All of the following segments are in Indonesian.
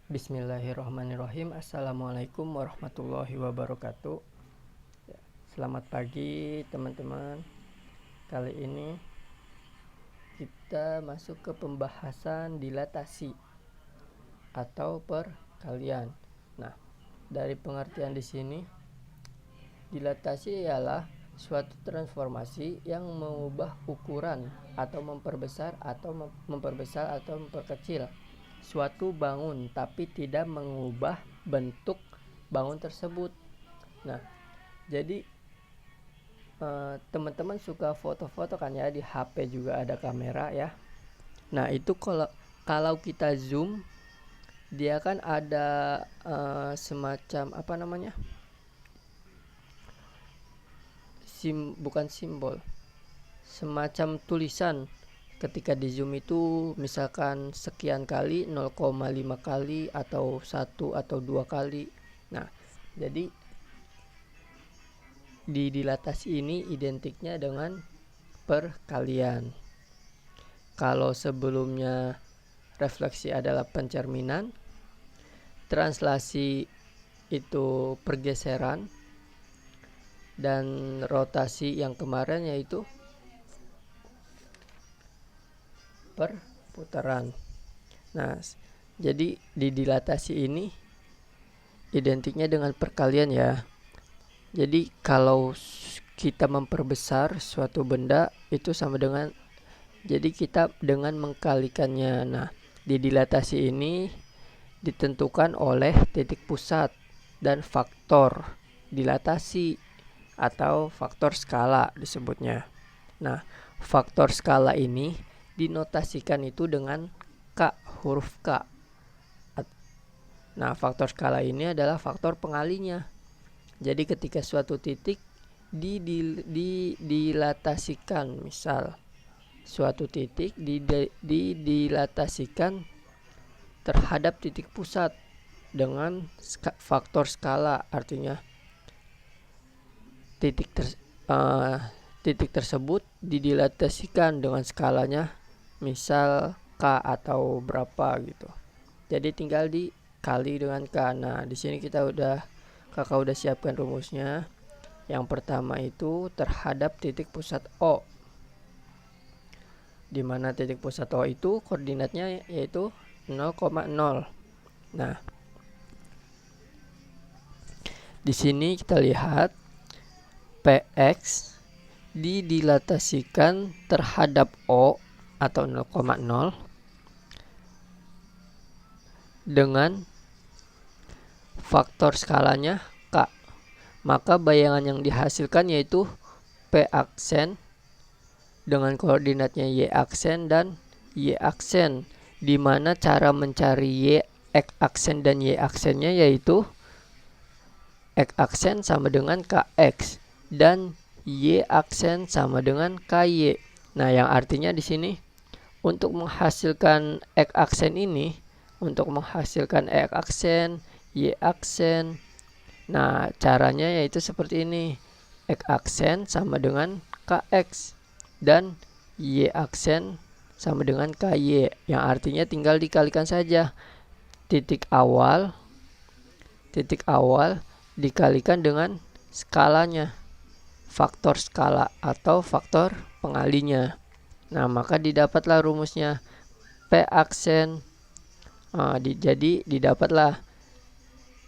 Bismillahirrahmanirrahim. Assalamualaikum warahmatullahi wabarakatuh. Selamat pagi teman-teman. Kali ini kita masuk ke pembahasan dilatasi atau perkalian. Nah, dari pengertian di sini, dilatasi ialah suatu transformasi yang mengubah ukuran atau memperbesar atau memperkecil suatu bangun tapi tidak mengubah bentuk bangun tersebut. Nah, jadi teman-teman suka foto-foto kan ya, di HP juga ada kamera ya. Nah, itu kalau kita zoom, dia kan ada semacam bukan simbol, semacam tulisan. Ketika di zoom itu misalkan sekian kali, 0,5 kali atau 1 atau 2 kali. Nah, jadi di dilatasi ini identiknya dengan perkalian. Kalau sebelumnya refleksi adalah pencerminan, translasi itu pergeseran, dan rotasi yang kemarin yaitu perputaran. Nah, jadi di dilatasi ini identiknya dengan perkalian ya. Jadi kalau kita memperbesar suatu benda itu sama dengan, jadi kita dengan mengkalikannya. Nah, di dilatasi ini ditentukan oleh titik pusat dan faktor dilatasi atau faktor skala disebutnya. Nah, faktor skala ini dinotasikan itu dengan K, huruf K. Nah, faktor skala ini adalah faktor pengalinya. Jadi ketika suatu titik dilatasikan, misal suatu titik dilatasikan terhadap titik pusat dengan faktor skala, artinya titik tersebut didilatasikan dengan skalanya misal K atau berapa gitu. Jadi tinggal dikali dengan K. Nah, di sini kakak udah siapkan rumusnya. Yang pertama itu terhadap titik pusat O, di mana titik pusat O itu koordinatnya yaitu 0,0. Nah, di sini kita lihat PX didilatasikan terhadap O atau 0,0 dengan faktor skalanya K. Maka bayangan yang dihasilkan yaitu P aksen dengan koordinatnya Y aksen dan Y aksen, di mana cara mencari X aksen dan Y aksennya yaitu X aksen sama dengan KX dan Y aksen sama dengan KY. Nah, yang artinya di sini untuk menghasilkan X aksen ini, untuk menghasilkan X aksen, Y aksen, nah caranya yaitu seperti ini. X aksen sama dengan KX dan Y aksen sama dengan KY, yang artinya tinggal dikalikan saja. Titik awal dikalikan dengan skalanya, faktor skala atau faktor pengalinya. Nah, maka didapatlah rumusnya P aksen. Jadi didapatlah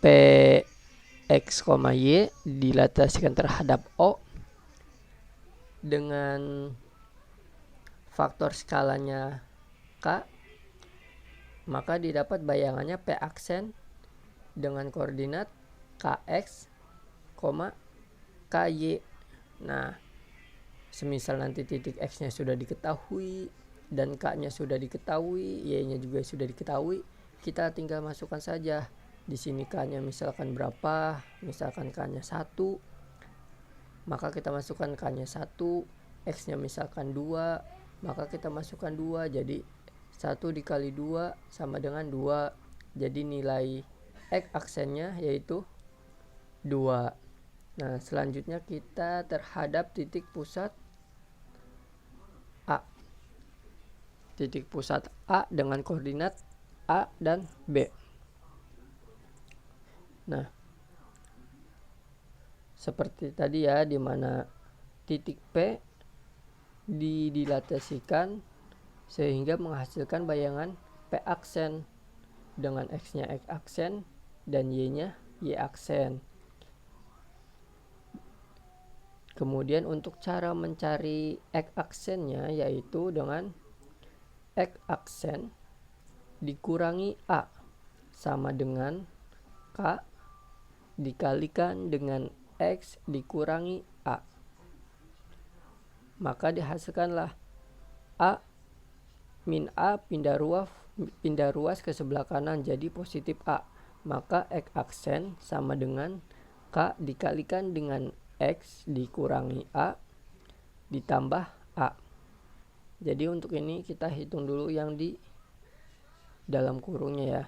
Px, Y dilatasikan terhadap O dengan faktor skalanya K, maka didapat bayangannya P aksen dengan koordinat Kx, Ky. Nah, semisal nanti titik X nya sudah diketahui dan K nya sudah diketahui, Y nya juga sudah diketahui, kita tinggal masukkan saja. Di sini K nya misalkan berapa, misalkan K nya 1, maka kita masukkan K nya 1, X nya misalkan 2, maka kita masukkan 2. Jadi 1 dikali 2 sama dengan 2. Jadi nilai X aksennya yaitu 2. Nah, selanjutnya kita terhadap titik pusat A. Titik pusat A dengan koordinat A dan B. Nah, seperti tadi ya, di mana titik P didilatasikan sehingga menghasilkan bayangan P aksen dengan X-nya X aksen dan Y-nya Y aksen. Kemudian untuk cara mencari X aksennya yaitu dengan X aksen dikurangi A sama dengan K dikalikan dengan X dikurangi A. Maka dihasilkanlah A min A pindah ruas ke sebelah kanan jadi positif A. Maka X aksen sama dengan K dikalikan dengan X dikurangi A ditambah A. Jadi untuk ini kita hitung dulu yang di dalam kurungnya ya.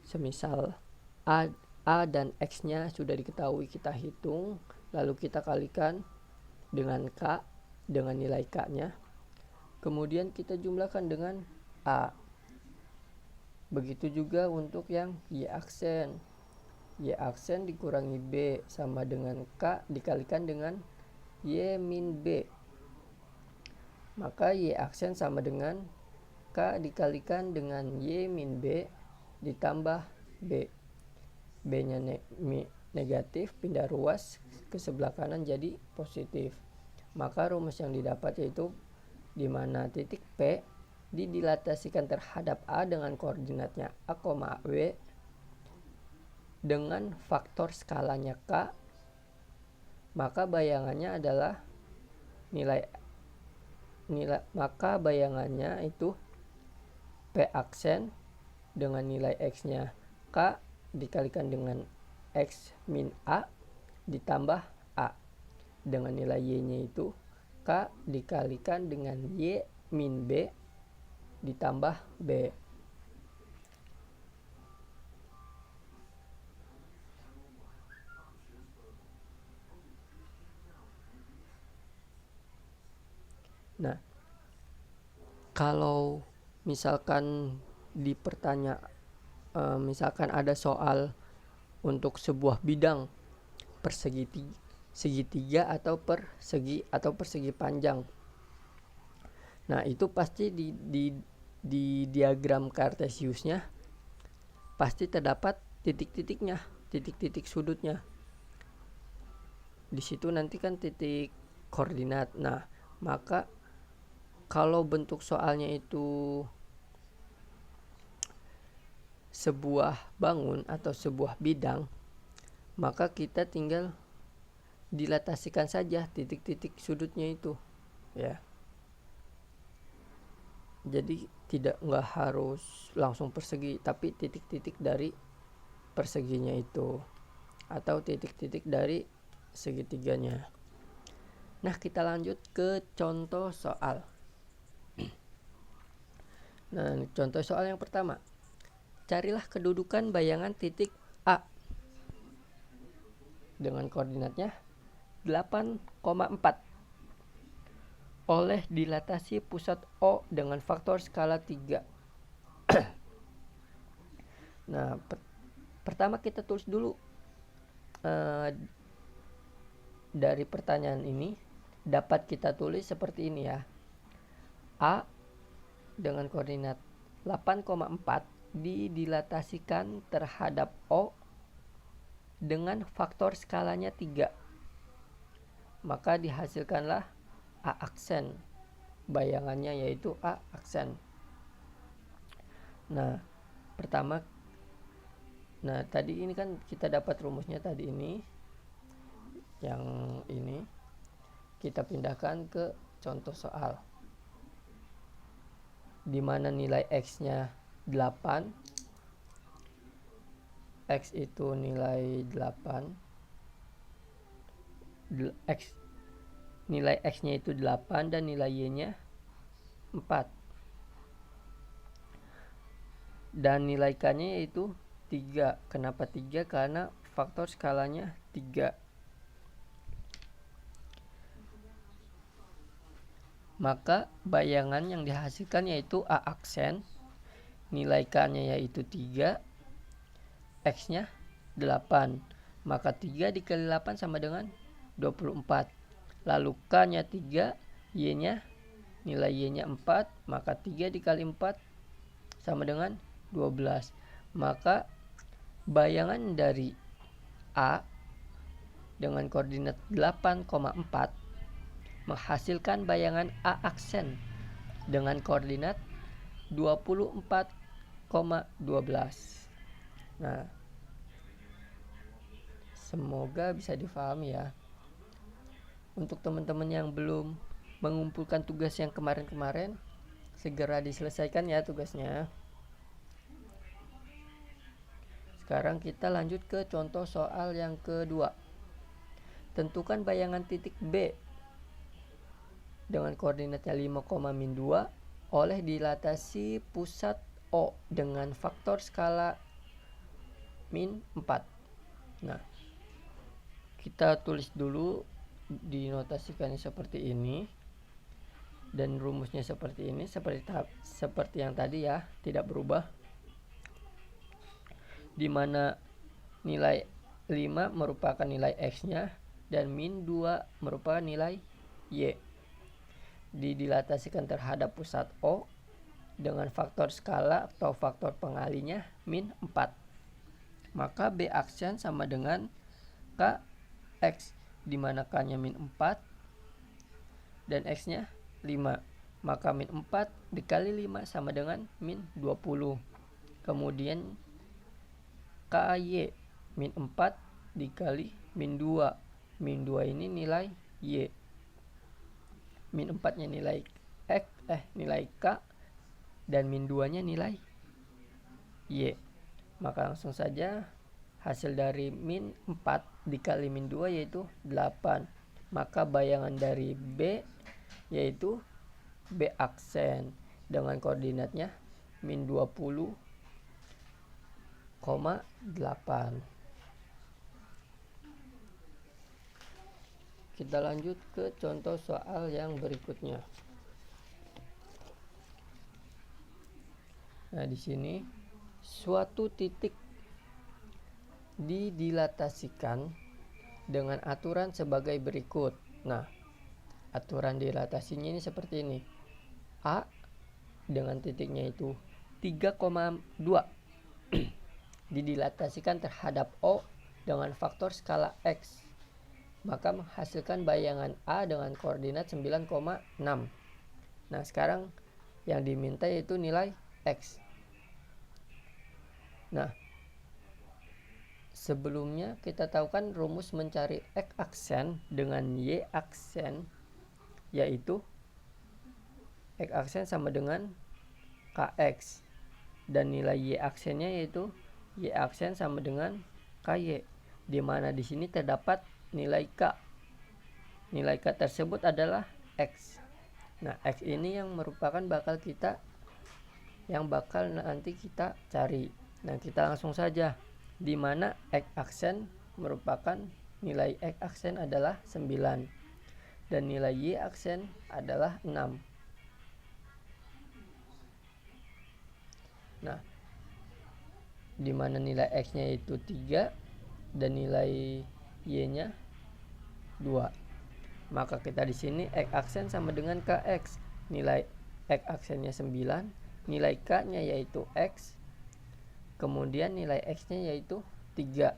Semisal A dan X-nya sudah diketahui, kita hitung, lalu kita kalikan dengan K, dengan nilai K-nya. Kemudian kita jumlahkan dengan A. Begitu juga untuk yang Y aksen. Y aksen dikurangi B sama dengan K dikalikan dengan Y min B. Maka Y aksen sama dengan K dikalikan dengan Y min B ditambah B. B-nya negatif, pindah ruas ke sebelah kanan jadi positif. Maka rumus yang didapat yaitu di mana titik P didilatasikan terhadap A dengan koordinatnya A, W dengan faktor skalanya K, maka bayangannya adalah maka bayangannya itu P aksen dengan nilai X-nya K dikalikan dengan X min A ditambah A dengan nilai Y-nya itu K dikalikan dengan Y min B ditambah B. Nah, kalau misalkan misalkan ada soal untuk sebuah bidang segitiga atau persegi panjang. Nah, itu pasti di diagram Cartesiusnya pasti terdapat titik-titiknya, titik-titik sudutnya. Di situ nanti kan titik koordinat. Nah, maka kalau bentuk soalnya itu sebuah bangun atau sebuah bidang, maka kita tinggal dilatasikan saja titik-titik sudutnya itu ya. Jadi nggak harus langsung persegi, tapi titik-titik dari perseginya itu atau titik-titik dari segitiganya. Nah, kita lanjut ke contoh soal. Nah, contoh soal yang pertama. Carilah kedudukan bayangan titik A dengan koordinatnya 8,4 oleh dilatasi pusat O dengan faktor skala 3. Nah, pertama kita tulis dulu dari pertanyaan ini dapat kita tulis seperti ini ya. A dengan koordinat 8,4 didilatasikan terhadap O dengan faktor skalanya 3. Maka dihasilkanlah A aksen. Bayangannya yaitu A aksen. Nah, tadi ini kan kita dapat rumusnya tadi ini. Yang ini kita pindahkan ke contoh soal. Di mana nilai X-nya 8, X itu nilai 8, nilai X-nya itu 8 dan nilai Y-nya 4, dan nilai K-nya yaitu 3. Kenapa 3? Karena faktor skalanya 3. Maka bayangan yang dihasilkan yaitu A aksen, nilai K-nya yaitu 3, X-nya 8. Maka 3 dikali 8 sama dengan 24. Lalu K-nya 3, Y-nya nilai Y-nya 4, maka 3 dikali 4 sama dengan 12. Maka bayangan dari A dengan koordinat 8,4 menghasilkan bayangan A aksen dengan koordinat 24,12. Nah, semoga bisa difahami ya. Untuk teman-teman yang belum mengumpulkan tugas yang kemarin-kemarin, segera diselesaikan ya tugasnya. Sekarang kita lanjut ke contoh soal yang kedua. Tentukan bayangan titik B dengan koordinatnya 5,-2 oleh dilatasi pusat O dengan faktor skala min 4. Nah, kita tulis dulu, dinotasikannya seperti ini, dan rumusnya seperti ini, seperti yang tadi ya, tidak berubah, di mana nilai 5 merupakan nilai X-nya dan min 2 merupakan nilai Y. Dilatasikan terhadap pusat O dengan faktor skala atau faktor pengalinya min 4. Maka B aksen sama dengan KX, di mana K-nya min 4 dan X-nya 5. Maka min 4 dikali 5 sama dengan min 20. Kemudian KY min 4 dikali min 2. Min 2 ini nilai Y. Min 4 nya nilai nilai K, dan min 2 nya nilai Y. Maka langsung saja hasil dari min 4 dikali min 2 yaitu 8. Maka bayangan dari B yaitu B aksen dengan koordinatnya min 20,8. Kita lanjut ke contoh soal yang berikutnya. Nah, di sini suatu titik dilatasikan dengan aturan sebagai berikut. Nah, aturan dilatasinya ini seperti ini. A dengan titiknya itu 3,2 didilatasikan terhadap O dengan faktor skala X, maka menghasilkan bayangan A dengan koordinat 9,6. Nah, sekarang yang diminta yaitu nilai X. Nah, sebelumnya kita tahu kan rumus mencari X aksen dengan Y aksen, yaitu X aksen sama dengan KX, dan nilai Y aksennya yaitu Y aksen sama dengan KY, di mana di sini terdapat nilai K. Nilai K tersebut adalah X. Nah, X ini yang merupakan bakal nanti kita cari. Nah, kita langsung saja, di mana X aksen merupakan nilai X aksen adalah 9 dan nilai Y aksen adalah 6. Nah, di mana nilai X-nya itu 3 dan nilai Y-nya 2. Maka kita di sini X aksen sama dengan KX. Nilai X aksennya 9, nilai K-nya yaitu X, kemudian nilai X-nya yaitu 3.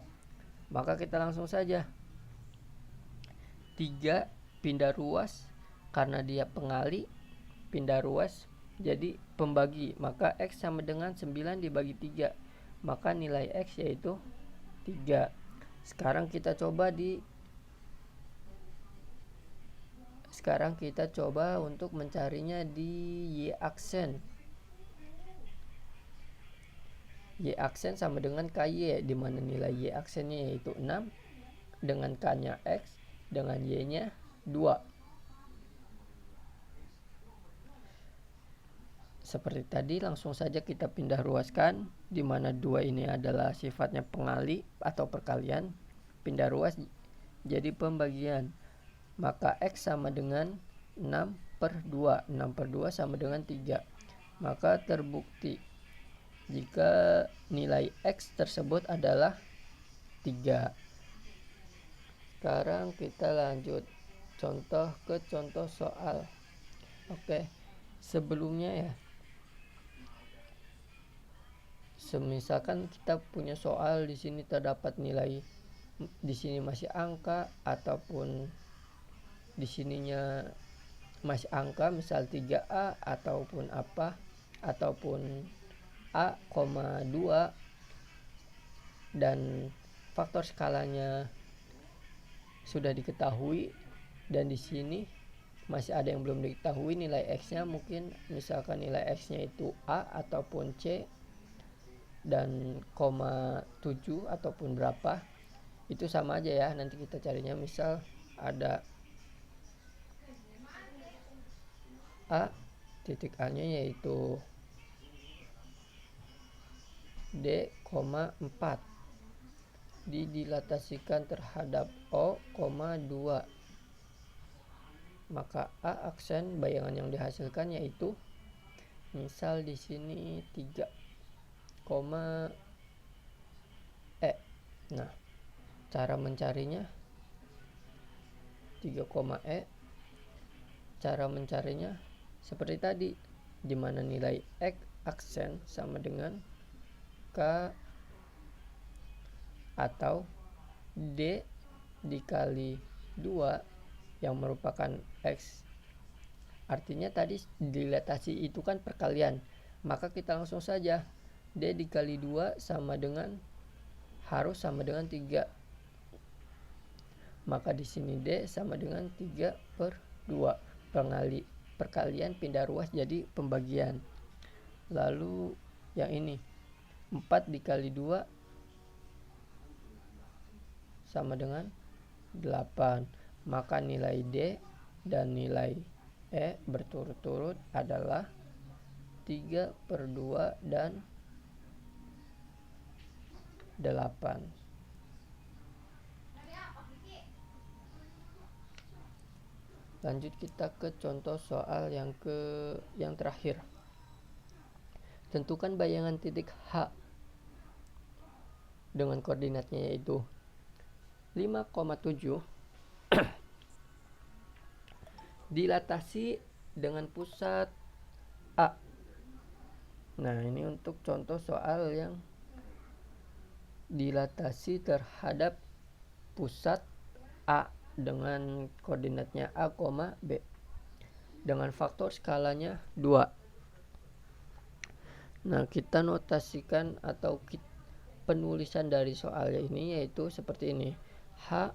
Maka kita langsung saja 3 pindah ruas, karena dia pengali, pindah ruas jadi pembagi, maka X sama dengan 9 dibagi 3, maka nilai X yaitu 3. Sekarang kita coba untuk mencarinya di Y aksen. Y aksen sama dengan KY, di mana nilai Y aksennya yaitu 6 dengan K-nya X dengan Y-nya 2. Seperti tadi, langsung saja kita pindah ruaskan, di mana 2 ini adalah sifatnya pengali atau perkalian, pindah ruas jadi pembagian. Maka X sama dengan 6/2. 6/2 sama dengan 3. Maka terbukti jika nilai X tersebut adalah 3. Sekarang kita lanjut ke contoh soal. Oke, sebelumnya ya, misalkan kita punya soal di sini terdapat nilai, di sini masih angka ataupun di sininya masih angka, misal 3A ataupun apa, ataupun A,2 dan faktor skalanya sudah diketahui, dan di sini masih ada yang belum diketahui nilai X-nya, mungkin misalkan nilai X-nya itu A ataupun C dan 7 ataupun berapa, itu sama aja ya, nanti kita carinya. Misal ada A, titik A nya yaitu D, 4 didilatasikan terhadap O, 2, maka A aksen bayangan yang dihasilkan yaitu misal di sini 3, E. Nah, cara mencarinya 3, E. Cara mencarinya seperti tadi, di mana nilai X aksen sama dengan K atau D dikali 2 yang merupakan X. Artinya tadi dilatasi itu kan perkalian, maka kita langsung saja D dikali 2 harus sama dengan 3. Maka di sini D sama dengan 3/2. Perkalian pindah ruas jadi pembagian. Lalu yang ini 4 dikali 2 sama dengan 8. Maka nilai D dan nilai E berturut-turut adalah 3/2 dan 8. Lanjut kita ke contoh soal yang terakhir. Tentukan bayangan titik H dengan koordinatnya yaitu 5,7 dilatasi dengan pusat A. Nah, ini untuk contoh soal yang dilatasi terhadap pusat A dengan koordinatnya A, B dengan faktor skalanya 2. Nah, kita notasikan atau penulisan dari soalnya ini yaitu seperti ini. H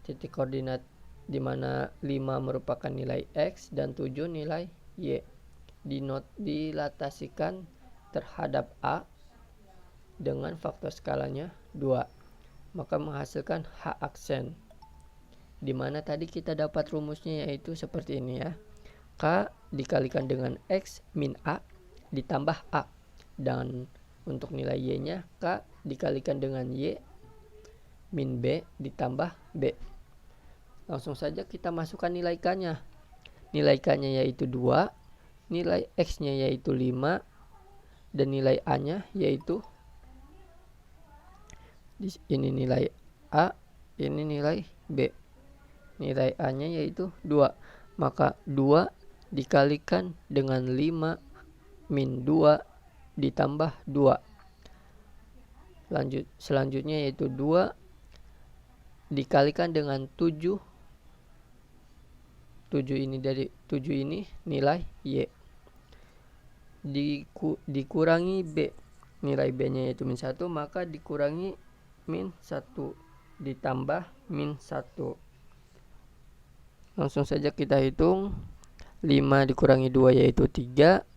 titik koordinat di mana 5 merupakan nilai X dan 7 nilai Y, dilatasikan terhadap A dengan faktor skalanya 2, maka menghasilkan H aksen, di mana tadi kita dapat rumusnya yaitu seperti ini ya. K dikalikan dengan X min A ditambah A, dan untuk nilai Y nya K dikalikan dengan Y min B ditambah B. Langsung saja kita masukkan nilai K nya. Nilai K nya yaitu 2, nilai X nya yaitu 5, dan nilai A nya yaitu ini nilai A, ini nilai B. Nilai A nya yaitu 2, maka 2 dikalikan dengan 5 min 2 ditambah 2. Selanjutnya yaitu 2 dikalikan dengan 7. 7 ini nilai Y. Dikurangi B. Nilai B nya yaitu min 1, maka dikurangi min 1 ditambah min 1. Langsung saja kita hitung. 5 dikurangi 2 yaitu 3.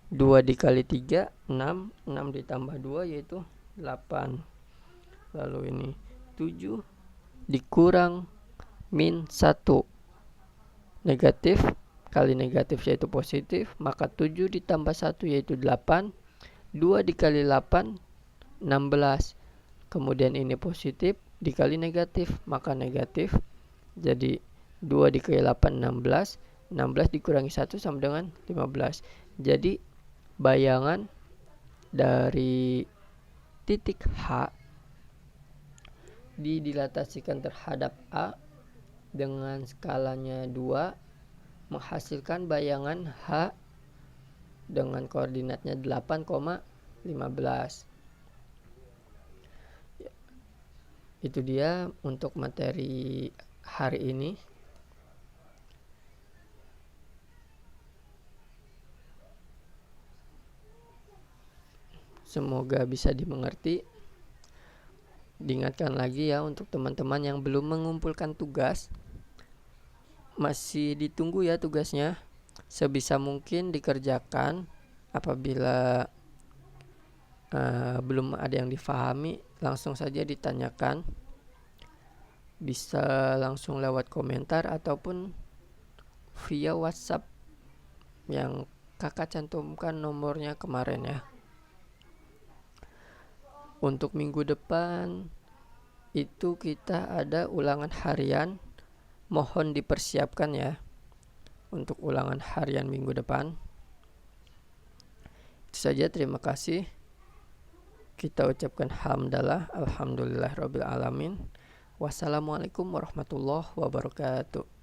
2 dikali 3 6. 6 ditambah 2 yaitu 8. Lalu ini 7 dikurang min 1. Negatif kali negatif yaitu positif, maka 7 ditambah 1 yaitu 8. 2 dikali 8 16. Kemudian ini positif dikali negatif, maka negatif. Jadi 2 dikali 8 16. 16 dikurangi 1 sama dengan 15. Jadi bayangan dari titik H didilatasikan terhadap A dengan skalanya 2 menghasilkan bayangan H dengan koordinatnya 8,15. Itu dia untuk materi hari ini. Semoga bisa dimengerti. Diingatkan lagi ya untuk teman-teman yang belum mengumpulkan tugas, masih ditunggu ya tugasnya. Sebisa mungkin dikerjakan. Apabila belum ada yang difahami, langsung saja ditanyakan. Bisa langsung lewat komentar ataupun via WhatsApp yang kakak cantumkan nomornya kemarin ya. Untuk minggu depan itu kita ada ulangan harian. Mohon dipersiapkan ya untuk ulangan harian minggu depan. Itu saja, terima kasih. Kita ucapkan hamdalah, alhamdulillah rabbil alamin. Wassalamualaikum warahmatullahi wabarakatuh.